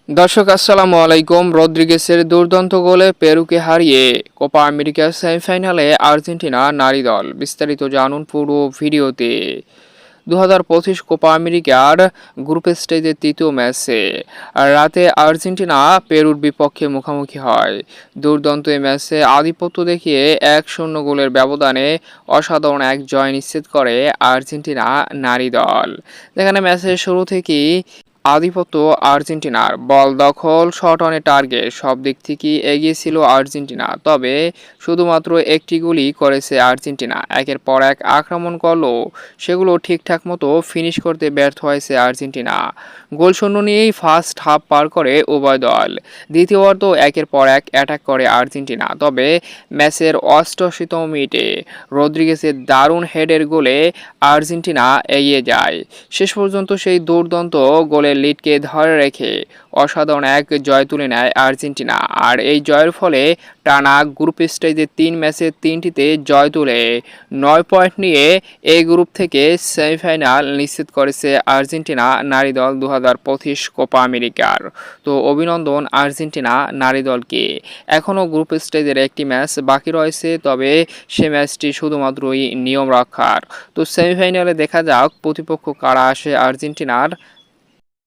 দর্শক আসসালামু আলাইকুম। রদ্রিগেসের দুর্দান্ত গোলে পেরুকে হারিয়ে কোপা আমেরিকার সেমিফাইনালে আর্জেন্টিনা নারী দল। বিস্তারিত জানুন পুরো ভিডিওতে। 2025 কোপা আমেরিকার গ্রুপ স্টেজের তৃতীয় ম্যাচে রাতে আর্জেন্টিনা পেরুর বিপক্ষে মুখোমুখি হয়। দুর্দান্ত এই ম্যাচে আধিপত্য দেখিয়ে 1-0 গোলের ব্যবধানে অসাধারণ এক জয় নিশ্চিত করে আর্জেন্টিনা নারী দল। যেখানে ম্যাচের শুরু থেকেই আধিপত্য আর্জেন্টিনার, বল দখল, শট অনে টার্গেট সব দিক থেকেই এগিয়ে ছিল আর্জেন্টিনা। তবে শুধুমাত্র একটি গোলই করেছে আর্জেন্টিনা। একের পর এক আক্রমণ করলেও সেগুলো ঠিকঠাক মতো ফিনিশ করতে ব্যর্থ হয়েছে আর্জেন্টিনা। গোলশূন্য নিয়েই ফার্স্ট হাফ পার করে উভয় দল। দ্বিতীয়ার্ধ একের পর এক অ্যাটাক করে আর্জেন্টিনা। তবে ম্যাচের 88তম মিনিটে রদ্রিগেসের দারুণ হেডের গোলে আর্জেন্টিনা এগিয়ে যায়। শেষ পর্যন্ত সেই দুর্দান্ত গোলের লিডকে ধরে রেখে অসাধারণ এক জয় তুলে নেয় আর্জেন্টিনা। আর এই জয়ের ফলে টানা গ্রুপ স্টেজে 3 ম্যাচে 3টিতে জয় তুলে 9 পয়েন্ট নিয়ে এই গ্রুপ থেকে সেমিফাইনাল নিশ্চিত করেছে আর্জেন্টিনা নারী দল 2025 কোপা আমেরিকার। তো অভিনন্দন আর্জেন্টিনা নারী দলকে। এখনও গ্রুপ স্টেজের একটি ম্যাচ বাকি রয়েছে, তবে সে ম্যাচটি শুধুমাত্রই নিয়ম রক্ষার। তো সেমিফাইনালে দেখা যাক প্রতিপক্ষ কারা আসে আর্জেন্টিনার।